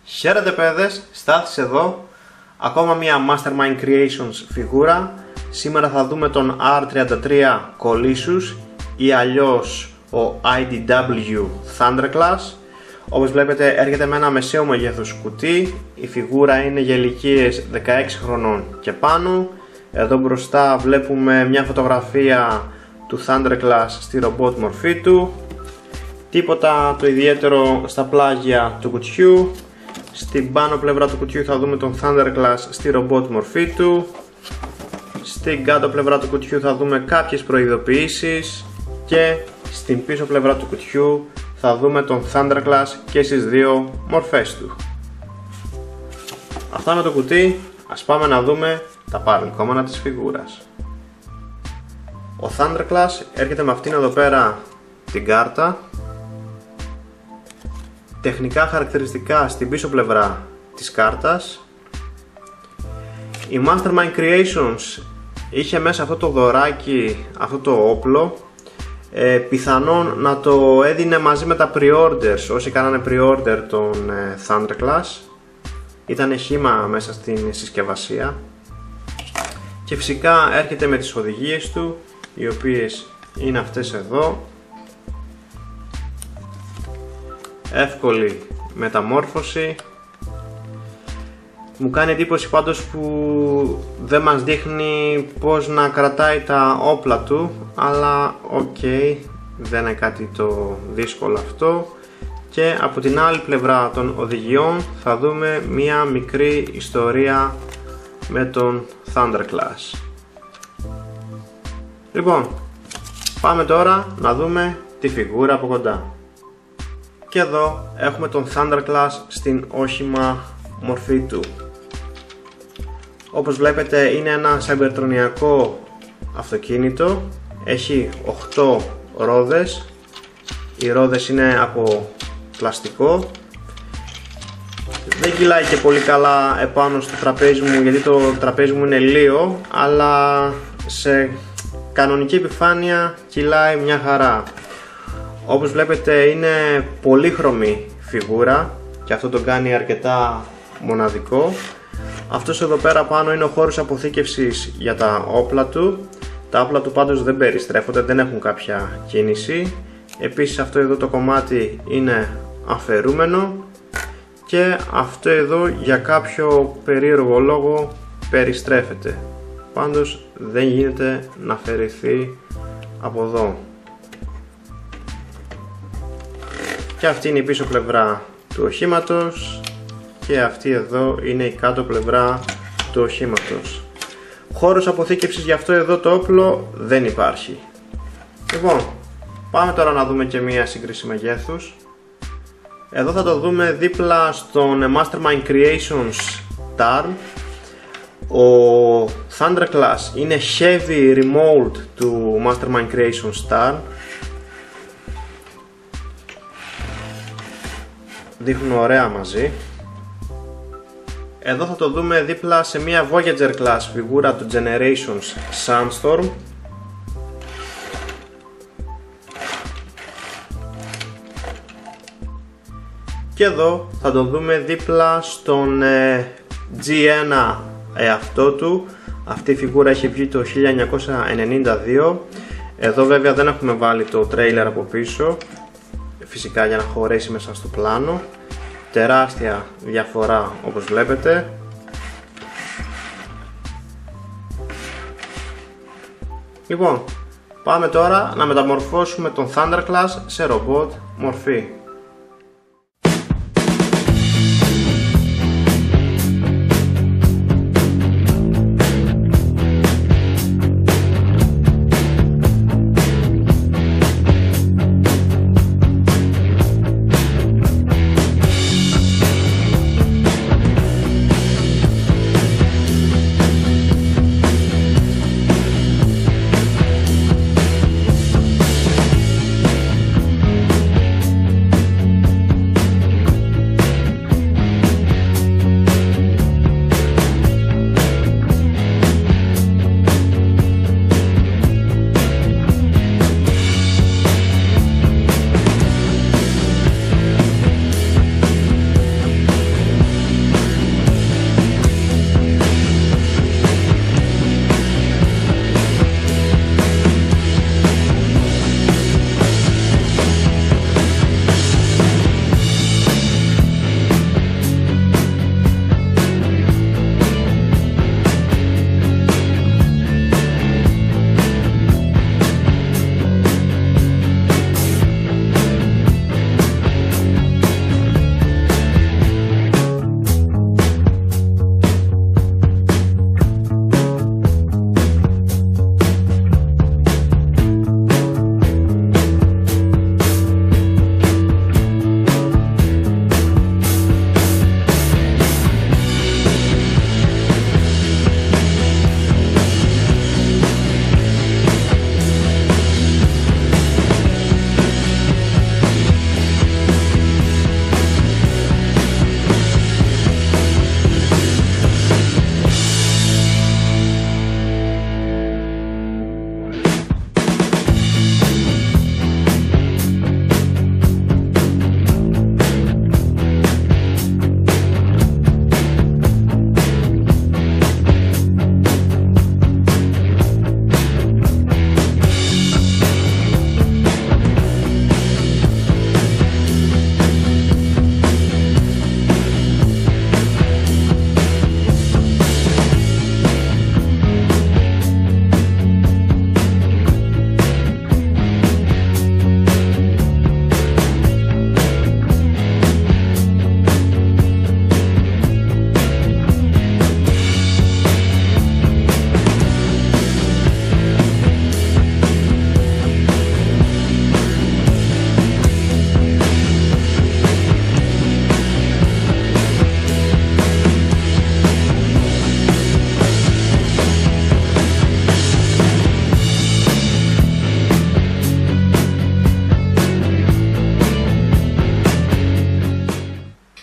Χαίρετε παιδες, Στάθης εδώ. Ακόμα μια Mastermind Creations φιγούρα. Σήμερα θα δούμε τον R33 Colossus ή αλλιώς ο IDW Thunderclass. Όπως βλέπετε έρχεται με ένα μεσαίο μεγέθους κουτί. Η φιγούρα είναι για ηλικίες 16 χρονών και πάνω. Εδώ μπροστά βλέπουμε μια φωτογραφία του Thunderclass στη ρομπότ μορφή του. Τίποτα το ιδιαίτερο στα πλάγια του κουτιού. Στην πάνω πλευρά του κουτιού θα δούμε τον Thunderclass στη ρομπότ μορφή του. Στην κάτω πλευρά του κουτιού θα δούμε κάποιες προειδοποιήσεις. Και στην πίσω πλευρά του κουτιού θα δούμε τον Thunderclass και στις δύο μορφές του. Αυτά με το κουτί, ας πάμε να δούμε τα παρελκόμενα της φιγούρας. Ο Thunderclass έρχεται με αυτήν εδώ πέρα την κάρτα. Τεχνικά χαρακτηριστικά στην πίσω πλευρά της κάρτας. Η Mastermind Creations είχε μέσα αυτό το δωράκι, αυτό το όπλο. Πιθανόν να το έδινε μαζί με τα pre-orders, όσοι κάνανε pre-order τον Thunderclass. Ήταν χύμα μέσα στην συσκευασία. Και φυσικά έρχεται με τις οδηγίες του, οι οποίες είναι αυτές εδώ. Εύκολη μεταμόρφωση. Μου κάνει εντύπωση πάντως που δεν μας δείχνει πώς να κρατάει τα όπλα του, αλλά οκ, δεν είναι κάτι το δύσκολο αυτό. Και από την άλλη πλευρά των οδηγιών θα δούμε μία μικρή ιστορία με τον Thunderclass. Λοιπόν, πάμε τώρα να δούμε τη φιγούρα από κοντά. Και εδώ έχουμε τον Thunderclass στην όχημα μορφή του. Όπως βλέπετε είναι ένα σαϊμπερτρονιακό αυτοκίνητο. Έχει 8 ρόδες. Οι ρόδες είναι από πλαστικό. Δεν κυλάει και πολύ καλά επάνω στο τραπέζι μου, γιατί το τραπέζι μου είναι λίο, αλλά σε κανονική επιφάνεια κυλάει μια χαρά. Όπως βλέπετε είναι πολύχρωμη φιγούρα και αυτό τον κάνει αρκετά μοναδικό. Αυτός εδώ πέρα πάνω είναι ο χώρος αποθήκευσης για τα όπλα του. Τα όπλα του πάντως δεν περιστρέφονται, δεν έχουν κάποια κίνηση. Επίσης αυτό εδώ το κομμάτι είναι αφαιρούμενο και αυτό εδώ για κάποιο περίεργο λόγο περιστρέφεται. Πάντως δεν γίνεται να αφαιρεθεί από εδώ. Και αυτή είναι η πίσω πλευρά του οχήματος και αυτή εδώ είναι η κάτω πλευρά του οχήματος. Χώρος αποθήκευσης για αυτό εδώ το όπλο δεν υπάρχει. Λοιπόν, πάμε τώρα να δούμε και μία σύγκριση μεγέθους. Εδώ θα το δούμε δίπλα στον Mastermind Creations TARN. Ο Thunderclass είναι heavy remold του Mastermind Creations TARN. Δείχνουν ωραία μαζί. Εδώ θα το δούμε δίπλα σε μια Voyager Class φιγούρα του Generations Sandstorm. Και εδώ θα το δούμε δίπλα στον G1 εαυτό του. Αυτή η φιγούρα έχει βγει το 1992. Εδώ βέβαια δεν έχουμε βάλει το τρέιλερ από πίσω, φυσικά για να χωρέσει μέσα στο πλάνο. Τεράστια διαφορά όπως βλέπετε. Λοιπόν, πάμε τώρα να μεταμορφώσουμε τον Thunderclass σε ρομπότ μορφή.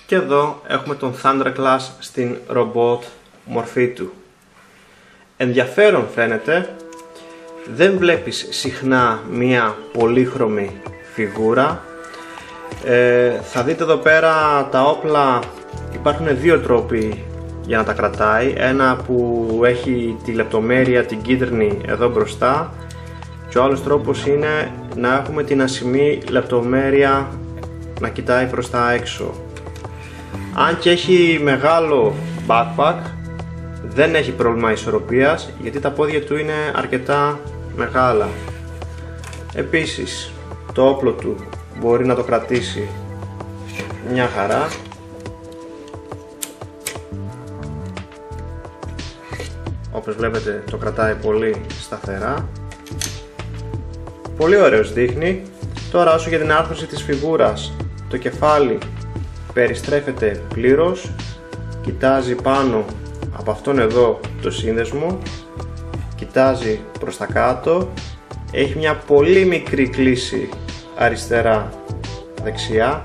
Και εδώ έχουμε τον Thunderclass στην ρομπότ μορφή του. Ενδιαφέρον φαίνεται, δεν βλέπεις συχνά μία πολύχρωμη φιγούρα. Θα δείτε εδώ πέρα τα όπλα, υπάρχουν δύο τρόποι για να τα κρατάει. Ένα που έχει τη λεπτομέρεια την κίτρινη εδώ μπροστά και ο άλλος τρόπος είναι να έχουμε την ασημή λεπτομέρεια να κοιτάει προς τα έξω. Αν και έχει μεγάλο backpack, δεν έχει πρόβλημα ισορροπίας γιατί τα πόδια του είναι αρκετά μεγάλα. Επίσης το όπλο του μπορεί να το κρατήσει μια χαρά. Όπως βλέπετε το κρατάει πολύ σταθερά. Πολύ ωραίος δείχνει. Τώρα όσο για την άρθρωση της φιγούρας, το κεφάλι περιστρέφεται πλήρως, κοιτάζει πάνω από αυτόν εδώ το σύνδεσμο, κοιτάζει προς τα κάτω, έχει μια πολύ μικρή κλίση αριστερά δεξιά,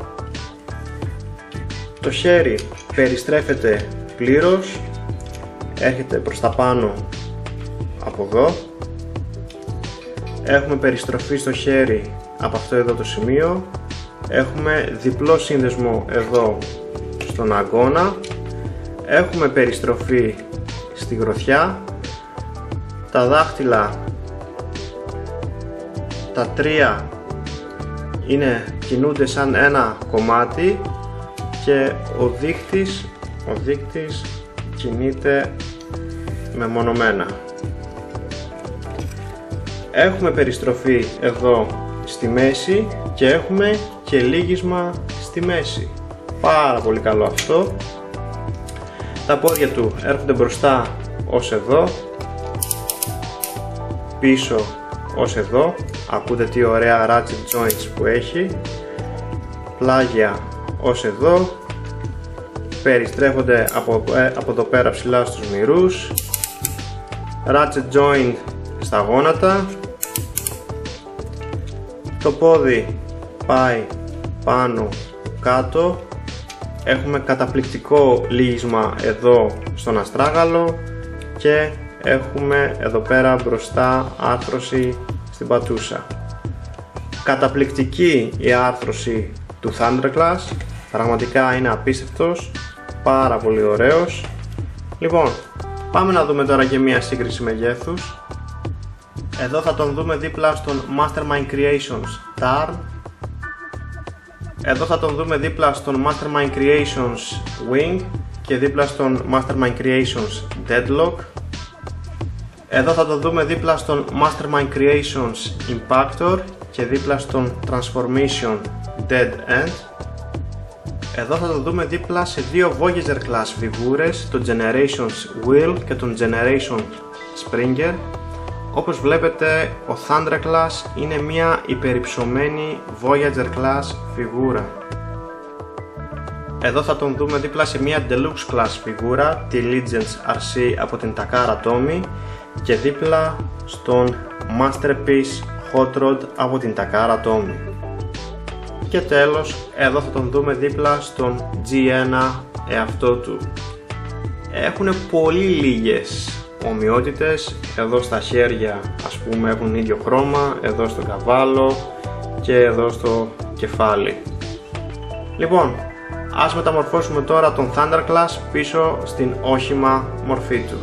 το χέρι περιστρέφεται πλήρως, έρχεται προς τα πάνω από εδώ, έχουμε περιστροφή στο χέρι από αυτό εδώ το σημείο, έχουμε διπλό σύνδεσμο εδώ στον αγκώνα, έχουμε περιστροφή στη γροθιά, τα δάχτυλα τα τρία κινούνται σαν ένα κομμάτι και ο δείκτης κινείται μεμονωμένα. Έχουμε περιστροφή εδώ στη μέση και έχουμε και λύγισμα στη μέση. Πάρα πολύ καλό αυτό. Τα πόδια του έρχονται μπροστά ως εδώ, πίσω ως εδώ. Ακούτε τι ωραία ratchet joints που έχει. Πλάγια ως εδώ, περιστρέφονται από εδώ πέρα ψηλά στους μυρούς. Ratchet joint στα γόνατα. Το πόδι πάει πάνω κάτω. Έχουμε καταπληκτικό λύγισμα εδώ στον αστράγαλο και έχουμε εδώ πέρα μπροστά άρθρωση στην πατούσα. Καταπληκτική η άρθρωση του Thunderclass, πραγματικά είναι απίστευτος, πάρα πολύ ωραίος. Λοιπόν, πάμε να δούμε τώρα και μία σύγκριση μεγέθους. Εδώ θα τον δούμε δίπλα στον Mastermind Creations Tarn. Εδώ θα τον δούμε δίπλα στον Mastermind Creations Wing και δίπλα στον Mastermind Creations Deadlock. Εδώ θα τον δούμε δίπλα στον Mastermind Creations Impactor και δίπλα στον Transformation Dead End. Εδώ θα το δούμε δίπλα σε δύο Voyager Class φιγούρες, τον Generations Will και τον Generation Springer. Όπως βλέπετε, ο Thunderclass είναι μια υπερυψωμένη Voyager Class φιγούρα. Εδώ θα τον δούμε δίπλα σε μια Deluxe Class φιγούρα, τη Legends RC από την Takara Tomy, και δίπλα στον Masterpiece Hot Rod από την Takara Tomy. Και τέλος, εδώ θα τον δούμε δίπλα στον G1 εαυτό του. Έχουν πολύ λίγες ομοιότητες. Εδώ στα χέρια ας πούμε έχουν ίδιο χρώμα, εδώ στο καβάλο και εδώ στο κεφάλι. Λοιπόν, ας μεταμορφώσουμε τώρα τον Thunderclass πίσω στην όχημα μορφή του.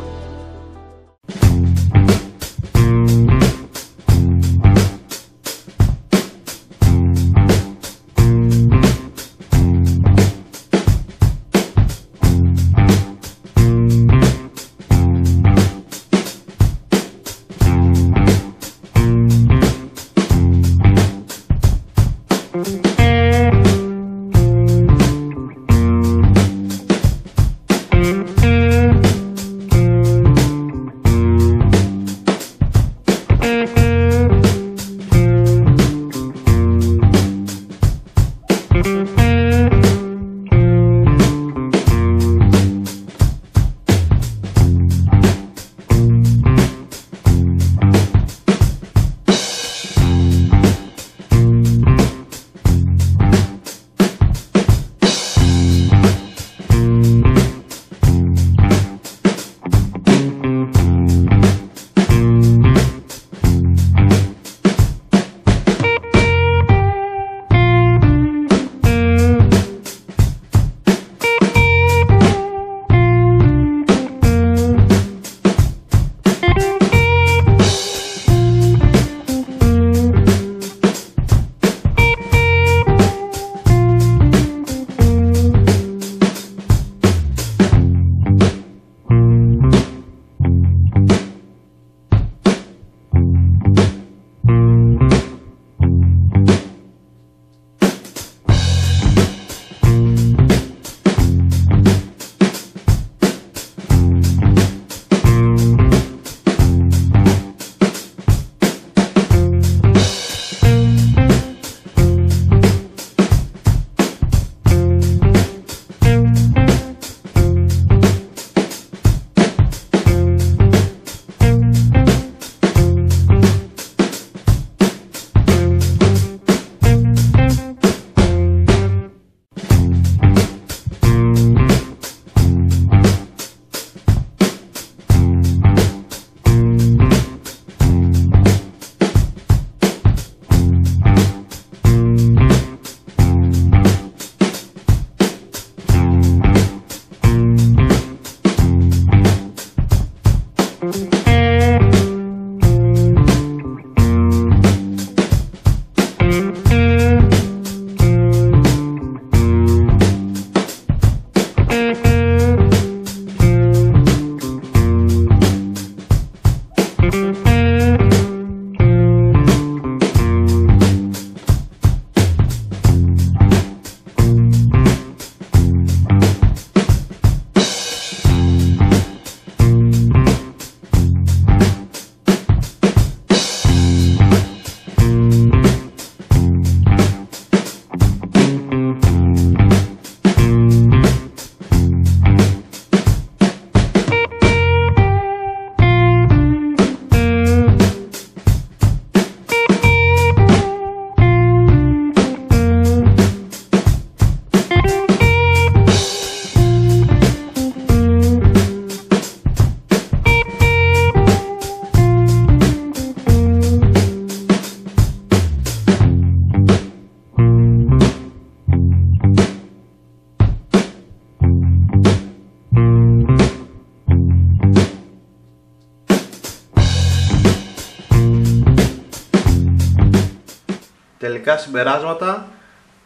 γενικά συμπεράσματα,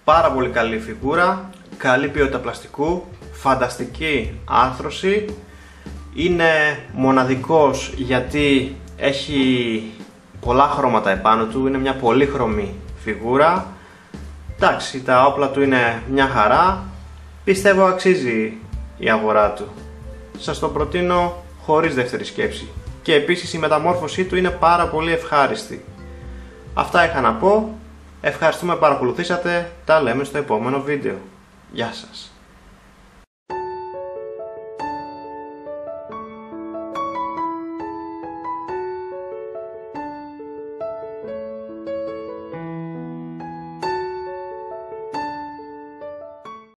πάρα πολύ καλή φιγούρα, καλή ποιότητα πλαστικού, φανταστική άρθρωση, είναι μοναδικός γιατί έχει πολλά χρώματα επάνω του, είναι μια πολύχρωμη φιγούρα. Εντάξει, τα όπλα του είναι μια χαρά, πιστεύω αξίζει η αγορά του. Σας το προτείνω χωρίς δεύτερη σκέψη. Και επίσης η μεταμόρφωσή του είναι πάρα πολύ ευχάριστη. Αυτά είχα να πω. Ευχαριστούμε που παρακολουθήσατε. Τα λέμε στο επόμενο βίντεο. Γεια σας.